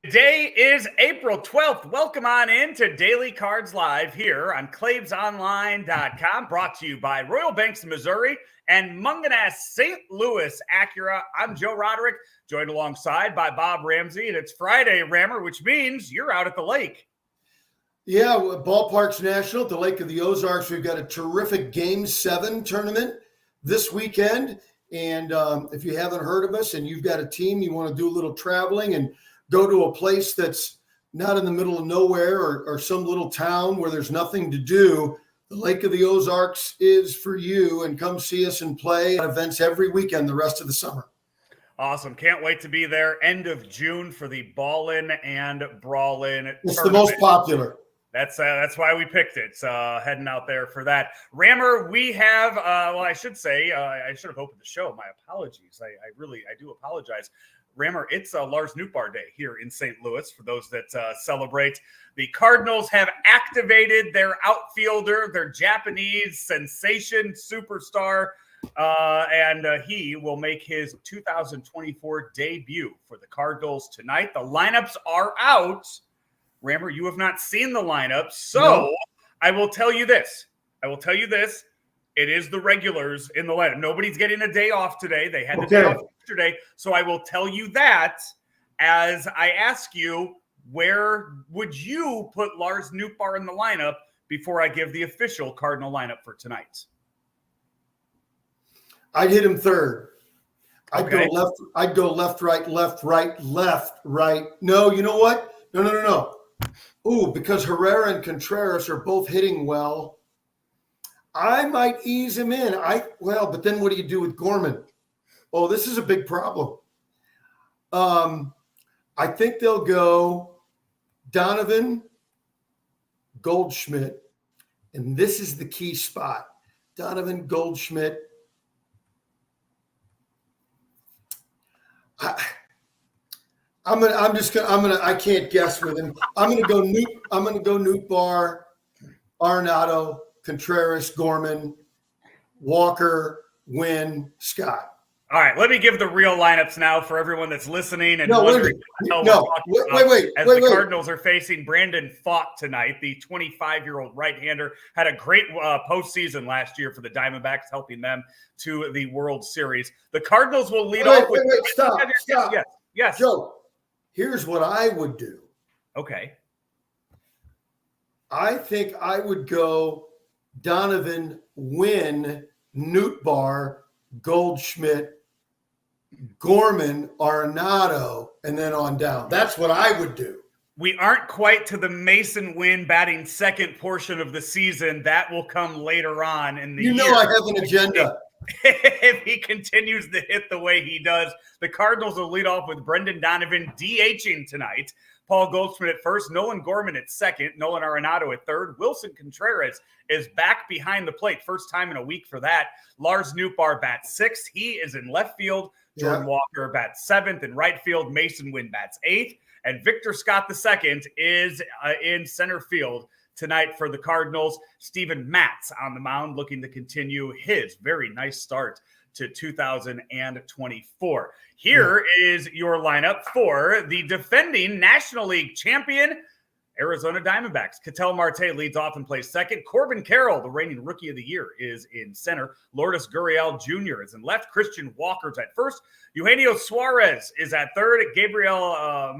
Today is April 12th. Welcome on in to Daily Cards Live here on ClavesOnline.com, brought to you by Royal Banks of Missouri and Munganess St. Louis Acura. I'm Joe Roderick, joined alongside by Bob Ramsey, and it's Friday, Rammer, which means you're out at the lake. Yeah, Ballparks National at the Lake of the Ozarks. We've got a terrific Game 7 tournament this weekend. And if you haven't heard of us and you've got a team, you want to do a little traveling and go to a place that's not in the middle of nowhere or some little town where there's nothing to do, the Lake of the Ozarks is for you. And come see us and play at events every weekend the rest of the summer. Awesome. Can't wait to be there. End of June for the Ballin' and Brawlin' It's tournament. the most popular. That's why we picked it. Heading out there for that. Rammer, we have, I should have opened the show. My apologies. I do apologize. Rammer, it's Lars Nootbaar Day here in St. Louis for those that celebrate. The Cardinals have activated their outfielder, their Japanese sensation superstar, and he will make his 2024 debut for the Cardinals tonight. The lineups are out. Rammer, you have not seen the lineup, so no. I will tell you this. It is the regulars in the lineup. Nobody's getting a day off today. They had the day off yesterday. So I will tell you that as I ask you, where would you put Lars Nootbaar in the lineup before I give the official Cardinal lineup for tonight? I'd hit him third. Okay. I'd go left, right. No, you know what? No. Ooh, because Herrera and Contreras are both hitting well, I might ease him in. But then what do you do with Gorman? Oh, this is a big problem. I think they'll go Donovan, Goldschmidt, and this is the key spot. Donovan, Goldschmidt. I can't guess with him. I'm gonna go Nootbaar, Arenado, Contreras, Gorman, Walker, Wynn, Scott. All right, let me give the real lineups now for everyone that's listening and wondering. The Cardinals are facing Brandon Pfaadt tonight. The 25-year-old right-hander had a great postseason last year for the Diamondbacks, helping them to the World Series. The Cardinals will lead off with. Stop. Yes. Joe, here's what I would do. Okay. I think I would go Donovan, Wynn, Nootbaar, Goldschmidt, Gorman, Arenado, and then on down. That's what I would do. We aren't quite to the Mason Wynn batting second portion of the season. That will come later on in the year. I have an agenda. If he continues to hit the way he does, the Cardinals will lead off with Brendan Donovan DHing tonight. Paul Goldschmidt at first, Nolan Gorman at second, Nolan Arenado at third. Wilson Contreras is back behind the plate. First time in a week for that. Lars Nootbaar bats sixth. He is in left field. Jordan Walker bats seventh. In right field, Mason Wynn bats eighth. And Victor Scott II is in center field tonight for the Cardinals. Steven Matz on the mound looking to continue his very nice start to 2024. Here is your lineup for the defending National League champion, Arizona Diamondbacks. Ketel Marte leads off and plays second. Corbin Carroll, the reigning Rookie of the Year, is in center. Lourdes Gurriel Jr. is in left. Christian Walker's at first. Eugenio Suarez is at third. Gabriel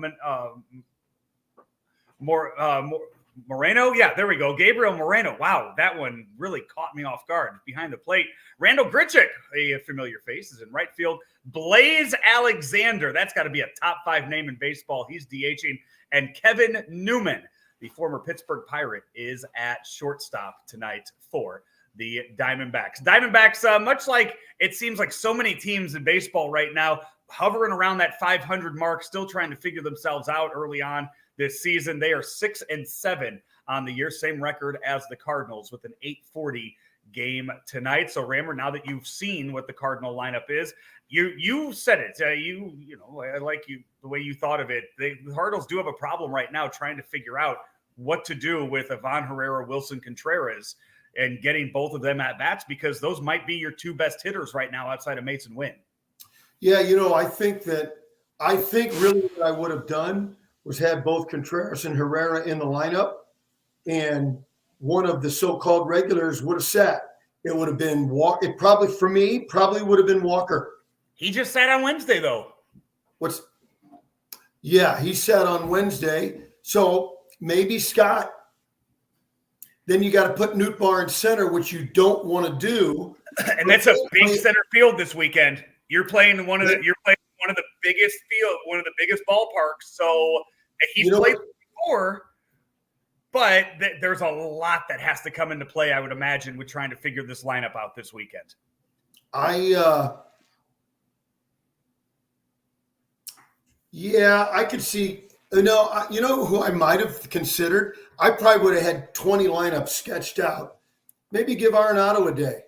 Moreno. Yeah, there we go. Gabriel Moreno. Wow, that one really caught me off guard. Behind the plate, Randall Grichuk, a familiar face, is in right field. Blaze Alexander, that's got to be a top 5 name in baseball. He's DHing. And Kevin Newman, the former Pittsburgh Pirate, is at shortstop tonight for the Diamondbacks. Diamondbacks, much like it seems like so many teams in baseball right now, hovering around that 500 mark, still trying to figure themselves out early on this season. They are 6-7 on the year, same record as the Cardinals with an 840 game tonight. So Rammer, now that you've seen what the Cardinal lineup is, you said it. I like you the way you thought of it. The Cardinals do have a problem right now trying to figure out what to do with Ivan Herrera, Wilson Contreras, and getting both of them at bats, because those might be your two best hitters right now outside of Mason Wynn. Yeah, I think really what I would have done was had both Contreras and Herrera in the lineup, and one of the so-called regulars would have sat. It would have been Walker. It probably, for me, would have been Walker. He just sat on Wednesday, though. Yeah, he sat on Wednesday. So maybe Scott. Then you got to put Nootbaar in center, which you don't want to do. And that's a big center field this weekend. You're playing one of the biggest ballparks. So he's played before, but there's a lot that has to come into play, I would imagine, with trying to figure this lineup out this weekend. I could see. You know who I might have considered? I probably would have had 20 lineups sketched out. Maybe give Arenado a day.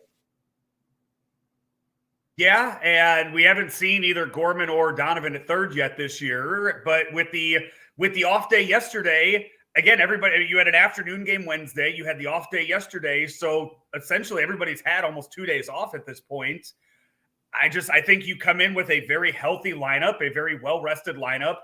Yeah, and we haven't seen either Gorman or Donovan at third yet this year. But with the off day yesterday, again, you had an afternoon game Wednesday. You had the off day yesterday. So essentially everybody's had almost 2 days off at this point. I think you come in with a very healthy lineup, a very well-rested lineup.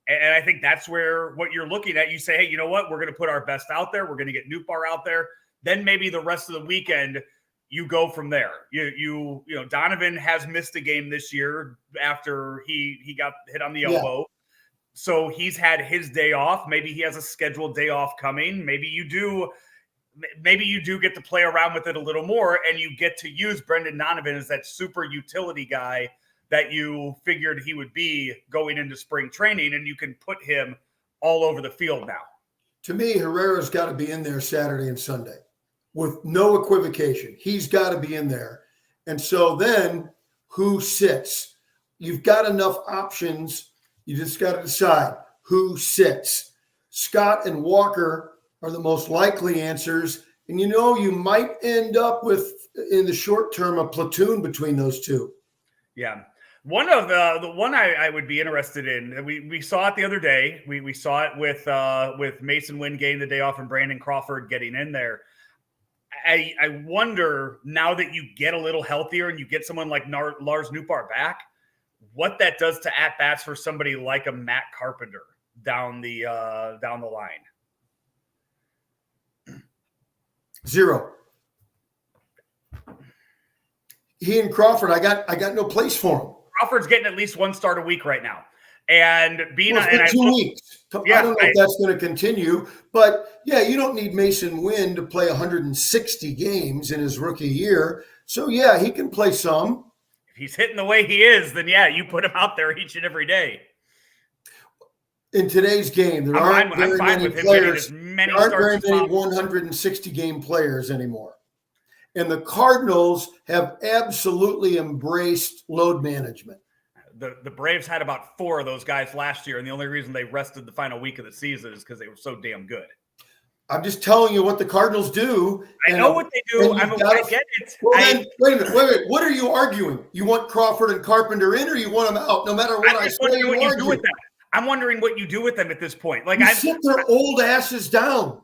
And I think that's what you're looking at. You say, hey, you know what? We're going to put our best out there. We're going to get Nootbaar out there. Then maybe the rest of the weekend, you go from there. You know, Donovan has missed a game this year after he got hit on the elbow. Yeah. So he's had his day off. Maybe he has a scheduled day off coming. Maybe you do get to play around with it a little more, and you get to use Brendan Donovan as that super utility guy that you figured he would be going into spring training, and you can put him all over the field now. To me, Herrera's got to be in there Saturday and Sunday with no equivocation. He's got to be in there. And so then who sits? You've got enough options. You just got to decide who sits. Scott and Walker are the most likely answers. And you might end up with, in the short term, a platoon between those two. Yeah. One of the one I would be interested in, we saw it the other day. We saw it with Mason Wynn getting the day off and Brandon Crawford getting in there. I wonder, now that you get a little healthier and you get someone like Lars Nootbaar back, what that does to at-bats for somebody like a Matt Carpenter down the line. 0. He and Crawford, I got no place for him. Crawford's getting at least one start a week right now. And being it's been 2 weeks. Yeah, I don't know if that's going to continue, but yeah, you don't need Mason Wynn to play 160 games in his rookie year. So yeah, he can play some. If he's hitting the way he is, then yeah, you put him out there each and every day. In today's game, there aren't very many players. There aren't very many 160 game players anymore. And the Cardinals have absolutely embraced load management. The Braves had about 4 of those guys last year, and the only reason they rested the final week of the season is because they were so damn good. I'm just telling you what the Cardinals do. I know what they do. I get it. Well, then, wait a minute. What are you arguing? You want Crawford and Carpenter in, or you want them out? No matter what I say, what you do with them. I'm wondering what you do with them at this point. Like, you sit their old asses down.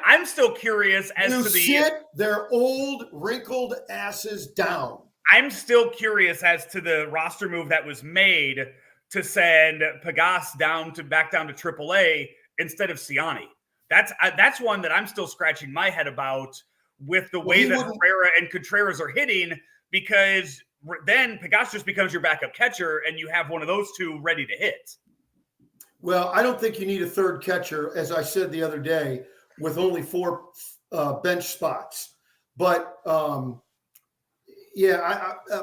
I'm still curious as to sit their old wrinkled asses down. I'm still curious as to the roster move that was made to send Pegas back down to AAA instead of Ciani. That's one that I'm still scratching my head about with the way that Herrera and Contreras are hitting, because then Pegas just becomes your backup catcher and you have one of those two ready to hit. Well, I don't think you need a third catcher, as I said the other day, with only 4 bench spots. But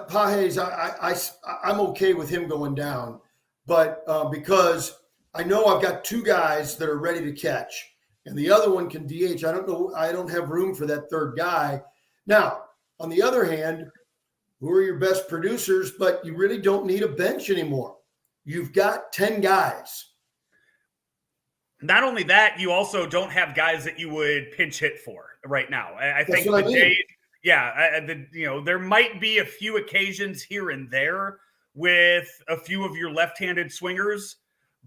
Pages, I'm okay with him going down, but because I know I've got 2 guys that are ready to catch, and the other one can DH. I don't know. I don't have room for that third guy. Now, on the other hand, who are your best producers? But you really don't need a bench anymore. You've got 10 guys. Not only that, you also don't have guys that you would pinch hit for right now. I think there might be a few occasions here and there with a few of your left-handed swingers,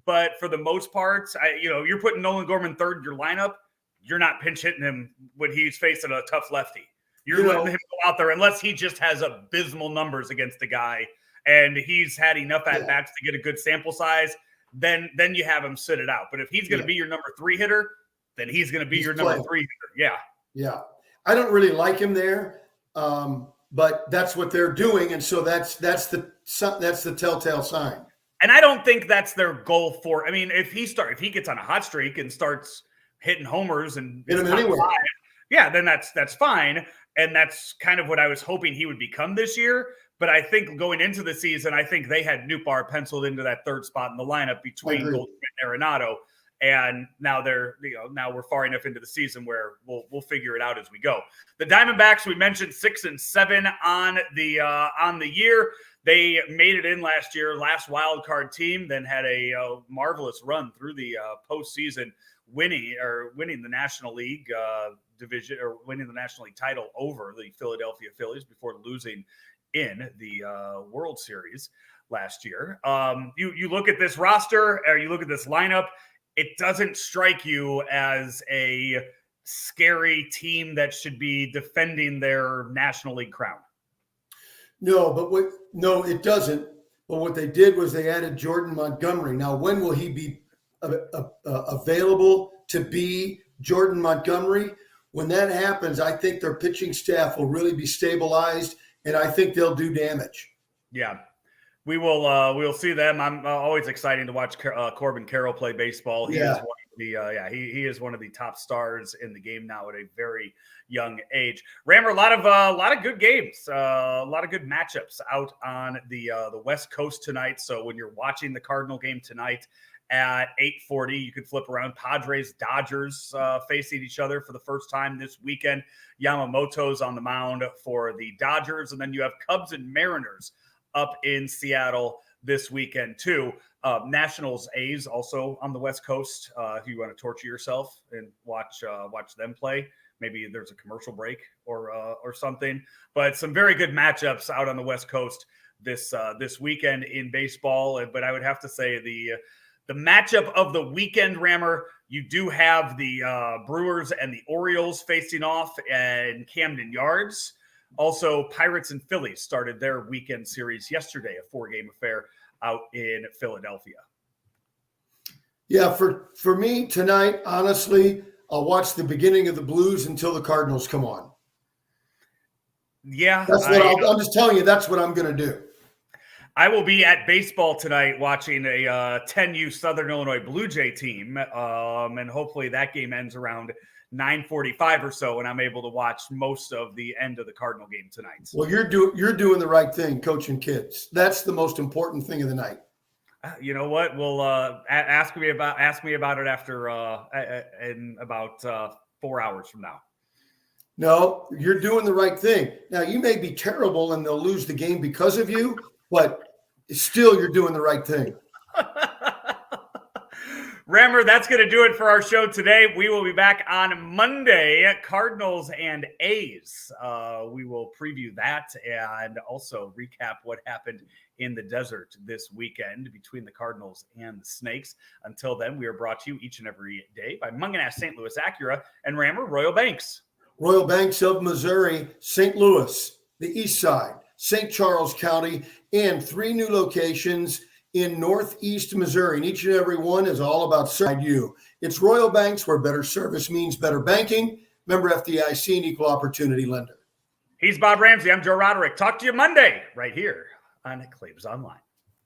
but for the most part, you're putting Nolan Gorman third in your lineup. You're not pinch hitting him when he's facing a tough lefty. You're letting him go out there unless he just has abysmal numbers against a guy and he's had enough at-bats to get a good sample size. then you have him sit it out. But if he's going to be your number 3 hitter, then he's going to be your number 3 hitter. Yeah. Yeah. I don't really like him there, but that's what they're doing. And so that's the telltale sign. And I don't think that's their goal for, I mean, if he gets on a hot streak and starts hitting homers and hit him anyway. Yeah, then that's fine. And that's kind of what I was hoping he would become this year. But I think going into the season, I think they had Nootbaar penciled into that 3rd spot in the lineup between Goldschmidt and Arenado. And now now we're far enough into the season where we'll figure it out as we go. The Diamondbacks, we mentioned 6-7 on the year. They made it in last year, last wild card team, then had a marvelous run through the postseason, winning the National League division, or winning the National League title over the Philadelphia Phillies before losing in the World Series last year. You look at this roster, or you look at this lineup, it doesn't strike you as a scary team that should be defending their National League crown. No, it doesn't. But what they did was they added Jordan Montgomery. Now, when will he be available to be Jordan Montgomery? When that happens, I think their pitching staff will really be stabilized, and I think they'll do damage. Yeah, we will. We'll see them. I'm always excited to watch Corbin Carroll play baseball. He is one of the top stars in the game now at a very young age. Rammer, a lot of good games, a lot of good matchups out on the West Coast tonight. So when you're watching the Cardinal game tonight at 8:40, you could flip around. Padres, Dodgers facing each other for the first time this weekend. Yamamoto's on the mound for the Dodgers, and then you have Cubs and Mariners up in Seattle this weekend too. Nationals, A's also on the West Coast. If you want to torture yourself and watch them play, maybe there's a commercial break or something. But some very good matchups out on the West Coast this weekend in baseball. But I would have to say the matchup of the weekend, Rammer, you do have the Brewers and the Orioles facing off in Camden Yards. Also, Pirates and Phillies started their weekend series yesterday, a 4-game affair out in Philadelphia. Yeah, for me tonight, honestly, I'll watch the beginning of the Blues until the Cardinals come on. Yeah. I'm just telling you, that's what I'm going to do. I will be at baseball tonight watching a 10U Southern Illinois Blue Jay team, and hopefully that game ends around 9:45 or so, and I'm able to watch most of the end of the Cardinal game tonight. Well, you're doing the right thing, coaching kids. That's the most important thing of the night. You know what? We'll ask me about it after in about 4 hours from now. No, you're doing the right thing. Now, you may be terrible and they'll lose the game because of you, but still you're doing the right thing. Rammer, that's going to do it for our show today. We will be back on Monday, Cardinals and A's. We will preview that and also recap what happened in the desert this weekend between the Cardinals and the Snakes. Until then, we are brought to you each and every day by Munganast St. Louis Acura and Rammer Royal Banks. Royal Banks of Missouri, St. Louis, the East Side, St. Charles County, and 3 new locations in Northeast Missouri, and each and every one is all about serving you. It's Royal Banks, where better service means better banking. Member FDIC, and equal opportunity lender. He's Bob Ramsey. I'm Joe Roderick. Talk to you Monday right here on Claves Online.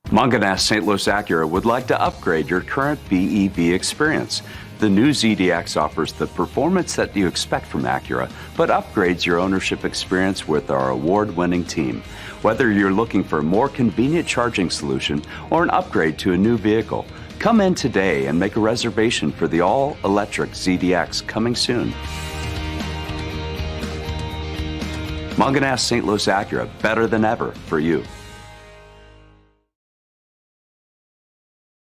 Munganast St. Louis Acura would like to upgrade your current BEV experience. The new ZDX offers the performance that you expect from Acura, but upgrades your ownership experience with our award-winning team. Whether you're looking for a more convenient charging solution or an upgrade to a new vehicle, come in today and make a reservation for the all-electric ZDX coming soon. Munganast St. Louis Acura, better than ever for you.